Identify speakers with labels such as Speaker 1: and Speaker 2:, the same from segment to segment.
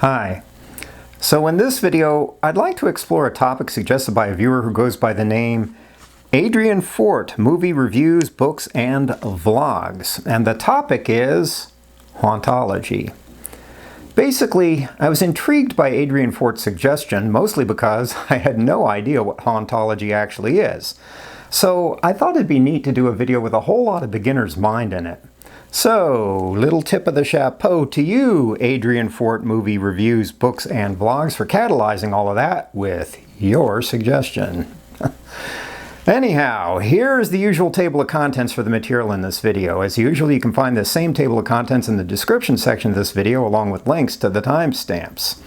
Speaker 1: Hi. So in this video, I'd like to explore a topic suggested by a viewer who goes by the name Adrian Fort, Movie Reviews, Books, and Vlogs. And the topic is hauntology. Basically, I was intrigued by Adrian Fort's suggestion, mostly because I had no idea what hauntology actually is. So I thought it'd be neat to do a video with a whole lot of beginner's mind in it. So, little tip of the chapeau to you, Adrian Fort Movie Reviews, Books, and Vlogs, for catalyzing all of that with your suggestion. Anyhow, here's the usual table of contents for the material in this video. As usual, you can find the same table of contents in the description section of this video, along with links to the timestamps.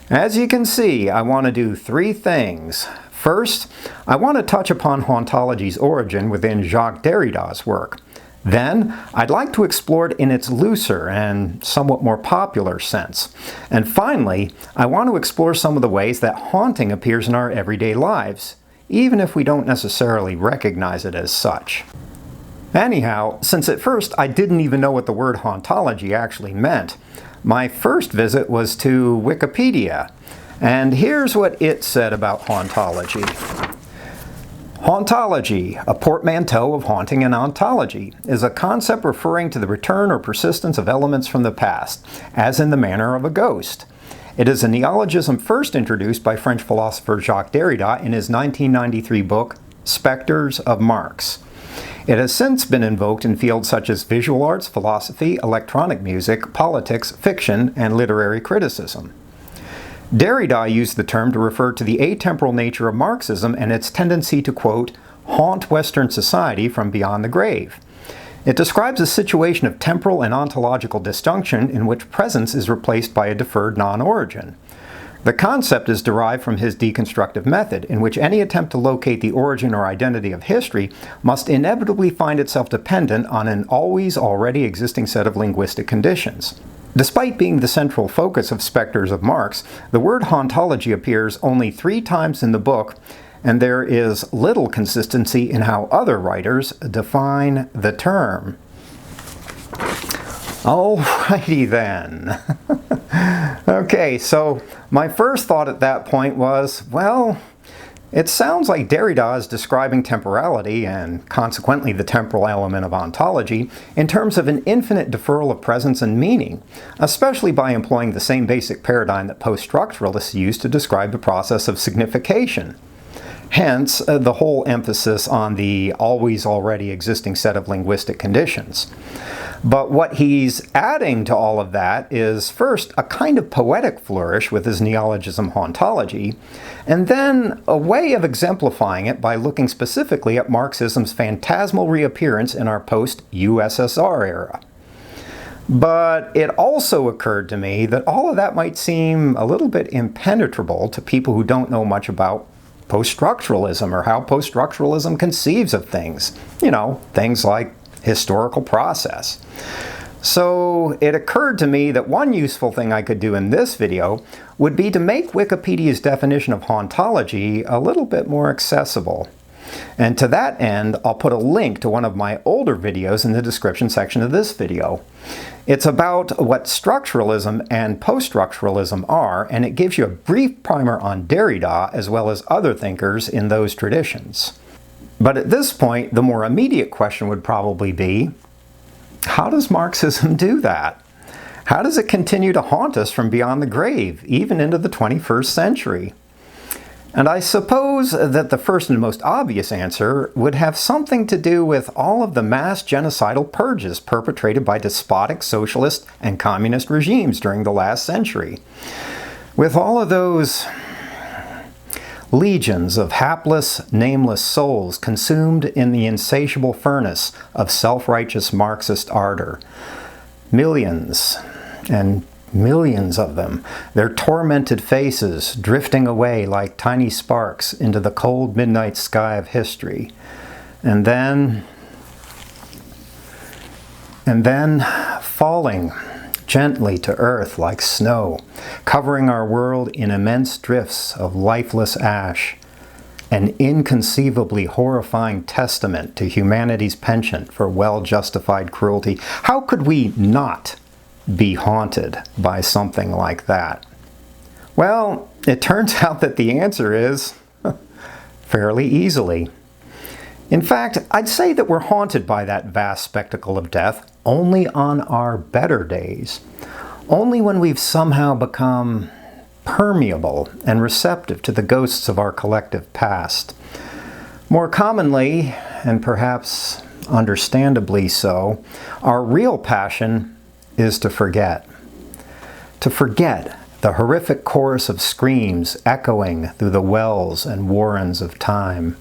Speaker 1: As you can see, I want to do three things. First, I want to touch upon hauntology's origin within Jacques Derrida's work. Then, I'd like to explore it in its looser and somewhat more popular sense. And finally, I want to explore some of the ways that haunting appears in our everyday lives, even if we don't necessarily recognize it as such. Anyhow, since at first I didn't even know what the word hauntology actually meant, my first visit was to Wikipedia. And here's what it said about hauntology. Hauntology, a portmanteau of haunting and ontology, is a concept referring to the return or persistence of elements from the past, as in the manner of a ghost. It is a neologism first introduced by French philosopher Jacques Derrida in his 1993 book, Spectres of Marx. It has since been invoked in fields such as visual arts, philosophy, electronic music, politics, fiction, and literary criticism. Derrida used the term to refer to the atemporal nature of Marxism and its tendency to, quote, haunt Western society from beyond the grave. It describes a situation of temporal and ontological disjunction in which presence is replaced by a deferred non-origin. The concept is derived from his deconstructive method, in which any attempt to locate the origin or identity of history must inevitably find itself dependent on an always already existing set of linguistic conditions. Despite being the central focus of Spectres of Marx, the word hauntology appears only 3 times in the book, and there is little consistency in how other writers define the term. Alrighty then. Okay, so my first thought at that point was, well, it sounds like Derrida is describing temporality, and consequently the temporal element of ontology, in terms of an infinite deferral of presence and meaning, especially by employing the same basic paradigm that post-structuralists use to describe the process of signification. Hence, the whole emphasis on the always already existing set of linguistic conditions. But what he's adding to all of that is, first, a kind of poetic flourish with his neologism hauntology, and then a way of exemplifying it by looking specifically at Marxism's phantasmal reappearance in our post-USSR era. But it also occurred to me that all of that might seem a little bit impenetrable to people who don't know much about post-structuralism or how post-structuralism conceives of things. You know, things like historical process. So it occurred to me that one useful thing I could do in this video would be to make Wikipedia's definition of hauntology a little bit more accessible. And to that end, I'll put a link to one of my older videos in the description section of this video. It's about what structuralism and post-structuralism are, and it gives you a brief primer on Derrida as well as other thinkers in those traditions. But at this point, the more immediate question would probably be, how does Marxism do that? How does it continue to haunt us from beyond the grave, even into the 21st century? And I suppose that the first and most obvious answer would have something to do with all of the mass genocidal purges perpetrated by despotic socialist and communist regimes during the last century. With all of those legions of hapless, nameless souls consumed in the insatiable furnace of self-righteous Marxist ardor. Millions and millions of them, their tormented faces drifting away like tiny sparks into the cold midnight sky of history. And then falling gently to earth like snow, covering our world in immense drifts of lifeless ash, an inconceivably horrifying testament to humanity's penchant for well-justified cruelty. How could we not be haunted by something like that? Well, it turns out that the answer is fairly easily. In fact, I'd say that we're haunted by that vast spectacle of death only on our better days. Only when we've somehow become permeable and receptive to the ghosts of our collective past. More commonly, and perhaps understandably so, our real passion is to forget. To forget the horrific chorus of screams echoing through the wells and warrens of time.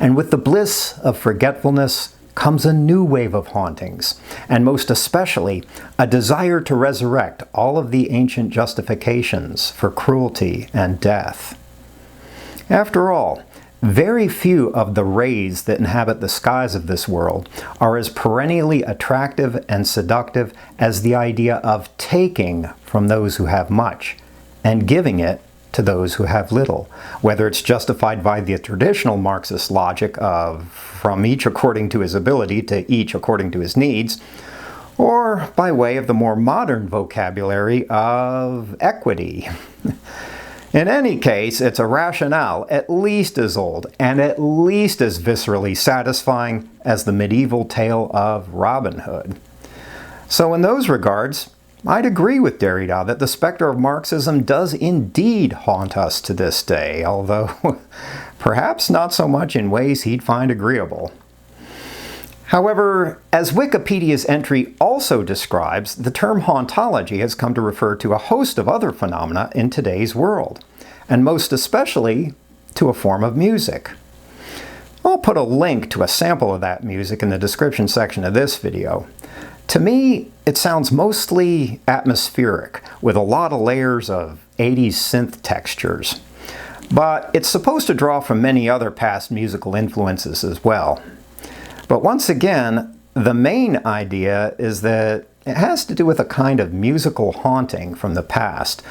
Speaker 1: And with the bliss of forgetfulness comes a new wave of hauntings, and most especially a desire to resurrect all of the ancient justifications for cruelty and death. After all, very few of the rays that inhabit the skies of this world are as perennially attractive and seductive as the idea of taking from those who have much and giving it to those who have little, whether it's justified by the traditional Marxist logic of from each according to his ability to each according to his needs, or by way of the more modern vocabulary of equity. In any case, it's a rationale at least as old and at least as viscerally satisfying as the medieval tale of Robin Hood. So in those regards, I'd agree with Derrida that the specter of Marxism does indeed haunt us to this day, although perhaps not so much in ways he'd find agreeable. However, as Wikipedia's entry also describes, the term hauntology has come to refer to a host of other phenomena in today's world, and most especially to a form of music. I'll put a link to a sample of that music in the description section of this video. To me, it sounds mostly atmospheric, with a lot of layers of 80s synth textures. But it's supposed to draw from many other past musical influences as well. But once again, the main idea is that it has to do with a kind of musical haunting from the past,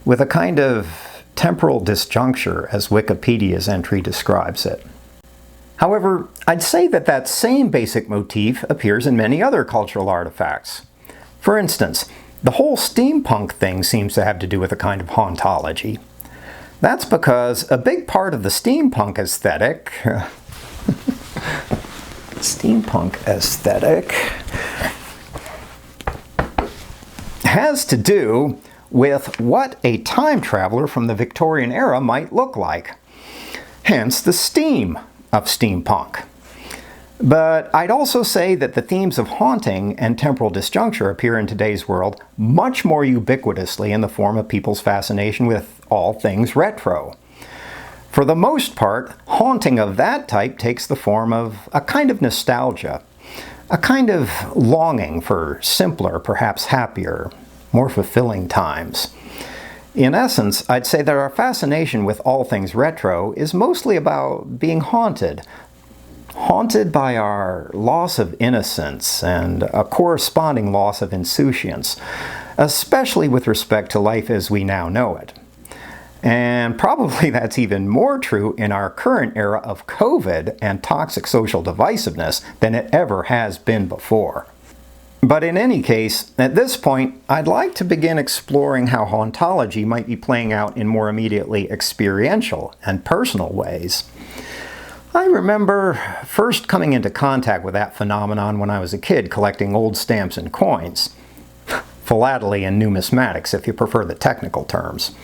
Speaker 1: with a kind of temporal disjuncture, as Wikipedia's entry describes it. However, I'd say that that same basic motif appears in many other cultural artifacts. For instance, the whole steampunk thing seems to have to do with a kind of hauntology. That's because a big part of the steampunk aesthetic has to do with what a time traveler from the Victorian era might look like. Hence the steam of steampunk. But I'd also say that the themes of haunting and temporal disjuncture appear in today's world much more ubiquitously in the form of people's fascination with all things retro. For the most part, haunting of that type takes the form of a kind of nostalgia, a kind of longing for simpler, perhaps happier, more fulfilling times. In essence, I'd say that our fascination with all things retro is mostly about being haunted. Haunted by our loss of innocence and a corresponding loss of insouciance, especially with respect to life as we now know it. And probably that's even more true in our current era of COVID and toxic social divisiveness than it ever has been before. But in any case, at this point, I'd like to begin exploring how hauntology might be playing out in more immediately experiential and personal ways. I remember first coming into contact with that phenomenon when I was a kid collecting old stamps and coins. Philately and numismatics, if you prefer the technical terms.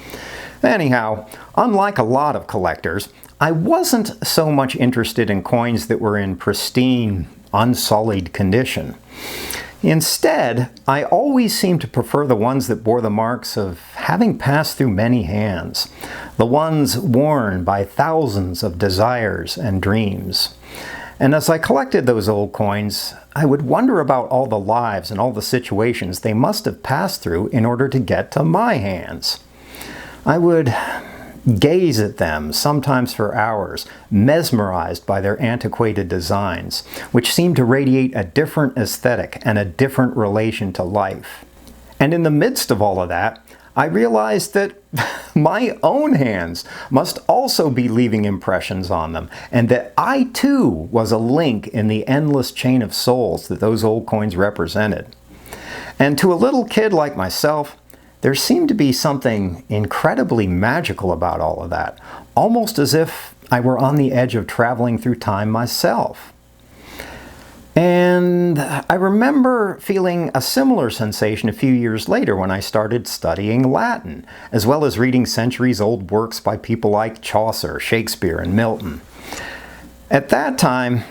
Speaker 1: Anyhow, unlike a lot of collectors, I wasn't so much interested in coins that were in pristine, unsullied condition. Instead, I always seemed to prefer the ones that bore the marks of having passed through many hands, the ones worn by thousands of desires and dreams. And as I collected those old coins, I would wonder about all the lives and all the situations they must have passed through in order to get to my hands. I would gaze at them, sometimes for hours, mesmerized by their antiquated designs, which seemed to radiate a different aesthetic and a different relation to life. And in the midst of all of that, I realized that my own hands must also be leaving impressions on them, and that I too was a link in the endless chain of souls that those old coins represented. And to a little kid like myself, there seemed to be something incredibly magical about all of that, almost as if I were on the edge of traveling through time myself. And I remember feeling a similar sensation a few years later when I started studying Latin, as well as reading centuries-old works by people like Chaucer, Shakespeare, and Milton. At that time,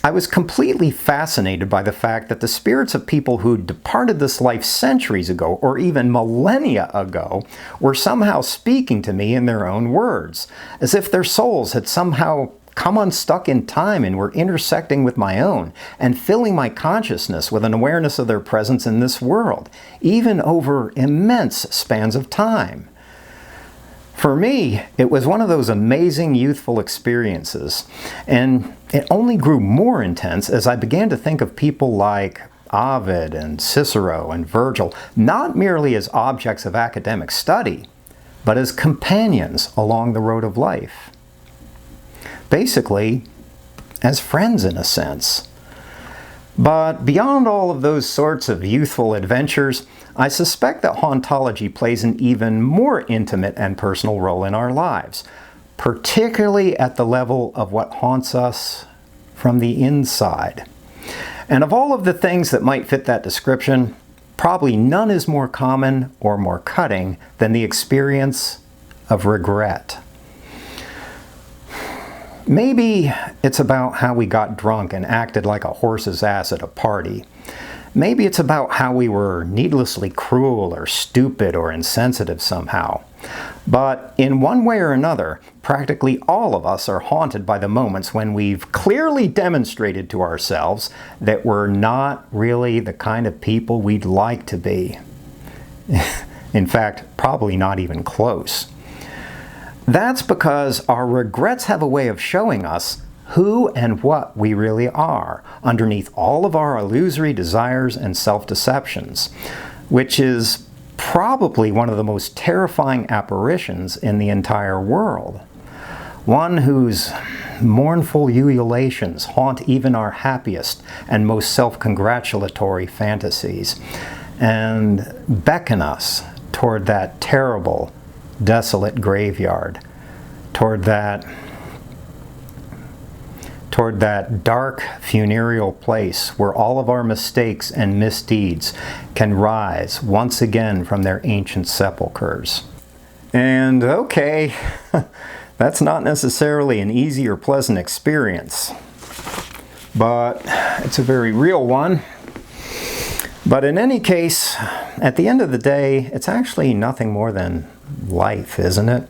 Speaker 1: I was completely fascinated by the fact that the spirits of people who departed this life centuries ago, or even millennia ago, were somehow speaking to me in their own words, as if their souls had somehow come unstuck in time and were intersecting with my own and filling my consciousness with an awareness of their presence in this world, even over immense spans of time. For me, it was one of those amazing youthful experiences, and it only grew more intense as I began to think of people like Ovid and Cicero and Virgil, not merely as objects of academic study, but as companions along the road of life. Basically, as friends in a sense. But beyond all of those sorts of youthful adventures, I suspect that hauntology plays an even more intimate and personal role in our lives, particularly at the level of what haunts us from the inside. And of all of the things that might fit that description, probably none is more common or more cutting than the experience of regret. Maybe it's about how we got drunk and acted like a horse's ass at a party. Maybe it's about how we were needlessly cruel or stupid or insensitive somehow. But in one way or another, practically all of us are haunted by the moments when we've clearly demonstrated to ourselves that we're not really the kind of people we'd like to be. In fact, probably not even close. That's because our regrets have a way of showing us who and what we really are underneath all of our illusory desires and self-deceptions, which is probably one of the most terrifying apparitions in the entire world. One whose mournful ululations haunt even our happiest and most self-congratulatory fantasies and beckon us toward that terrible, desolate graveyard, toward that dark funereal place where all of our mistakes and misdeeds can rise once again from their ancient sepulchres. And okay, that's not necessarily an easy or pleasant experience, but it's a very real one. But in any case, at the end of the day, it's actually nothing more than life, isn't it?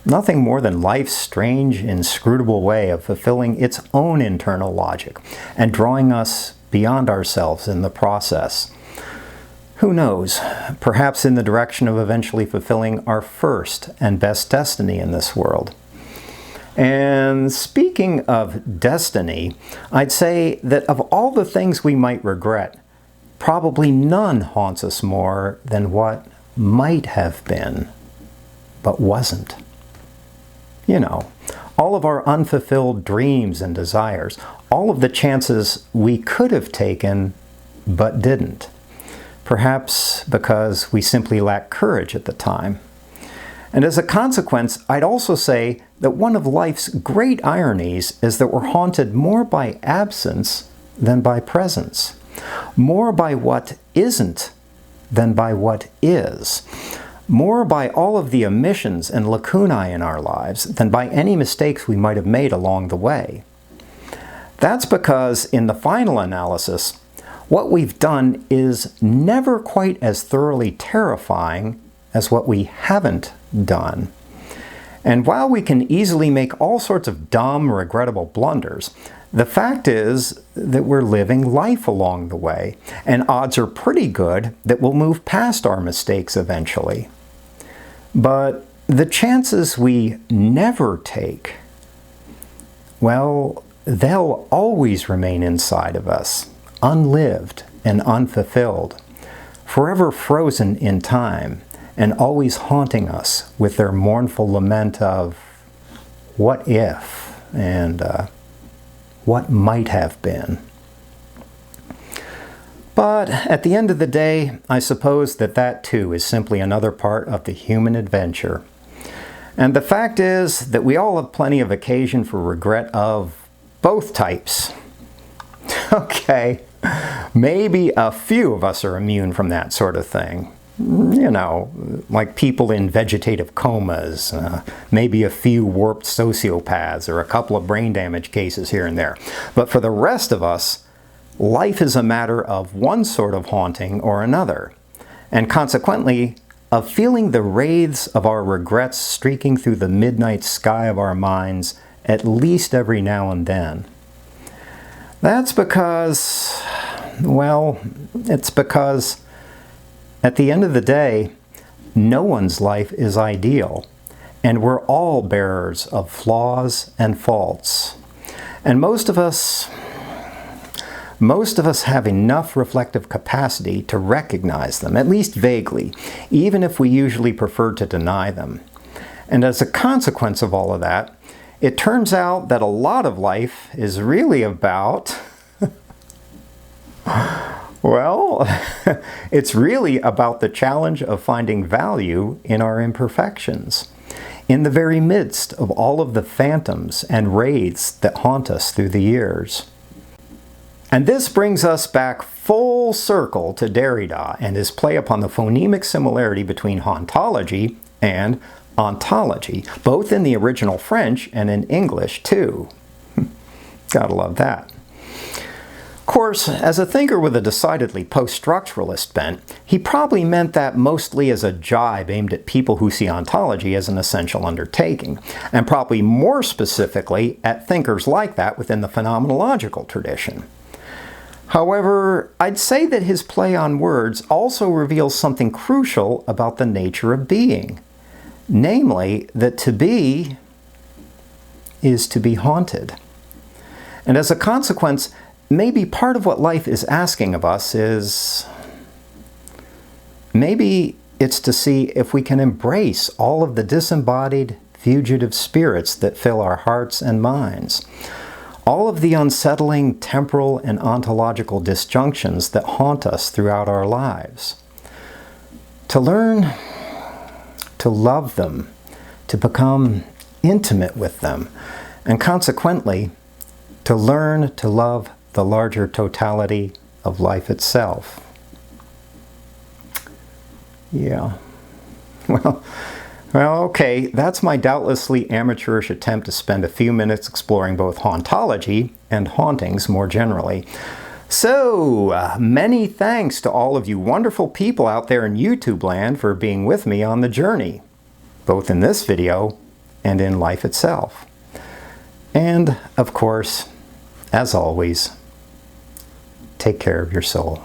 Speaker 1: Nothing more than life's strange, inscrutable way of fulfilling its own internal logic and drawing us beyond ourselves in the process. Who knows, perhaps in the direction of eventually fulfilling our first and best destiny in this world. And speaking of destiny, I'd say that of all the things we might regret, probably none haunts us more than what might have been, but wasn't. You know, all of our unfulfilled dreams and desires, all of the chances we could have taken, but didn't. Perhaps because we simply lacked courage at the time. And as a consequence, I'd also say that one of life's great ironies is that we're haunted more by absence than by presence. More by what isn't than by what is. More by all of the omissions and lacunae in our lives than by any mistakes we might have made along the way. That's because in the final analysis, what we've done is never quite as thoroughly terrifying as what we haven't done. And while we can easily make all sorts of dumb, regrettable blunders, the fact is that we're living life along the way, and odds are pretty good that we'll move past our mistakes eventually. But the chances we never take, well, they'll always remain inside of us, unlived and unfulfilled, forever frozen in time, and always haunting us with their mournful lament of what if and what might have been. But at the end of the day, I suppose that that too is simply another part of the human adventure. And the fact is that we all have plenty of occasion for regret of both types. Okay, maybe a few of us are immune from that sort of thing. You know, like people in vegetative comas, maybe a few warped sociopaths, or a couple of brain damage cases here and there. But for the rest of us, life is a matter of one sort of haunting or another, and consequently, of feeling the wraiths of our regrets streaking through the midnight sky of our minds at least every now and then. That's because, well, it's because at the end of the day, no one's life is ideal, and we're all bearers of flaws and faults. And most of us have enough reflective capacity to recognize them, at least vaguely, even if we usually prefer to deny them. And as a consequence of all of that, it turns out that a lot of life is really about, well, it's really about the challenge of finding value in our imperfections, in the very midst of all of the phantoms and wraiths that haunt us through the years. And this brings us back full circle to Derrida and his play upon the phonemic similarity between hauntology and ontology, both in the original French and in English too. Gotta love that. Of course, as a thinker with a decidedly post-structuralist bent, he probably meant that mostly as a jibe aimed at people who see ontology as an essential undertaking, and probably more specifically at thinkers like that within the phenomenological tradition. However, I'd say that his play on words also reveals something crucial about the nature of being. Namely, that to be is to be haunted. And as a consequence, maybe part of what life is asking of us is, maybe it's to see if we can embrace all of the disembodied, fugitive spirits that fill our hearts and minds. All of the unsettling temporal and ontological disjunctions that haunt us throughout our lives. To learn to love them, to become intimate with them, and consequently, to learn to love the larger totality of life itself. Yeah. Well, okay, that's my doubtlessly amateurish attempt to spend a few minutes exploring both hauntology and hauntings more generally. So, many thanks to all of you wonderful people out there in YouTube land for being with me on the journey, both in this video and in life itself. And, of course, as always, take care of your soul.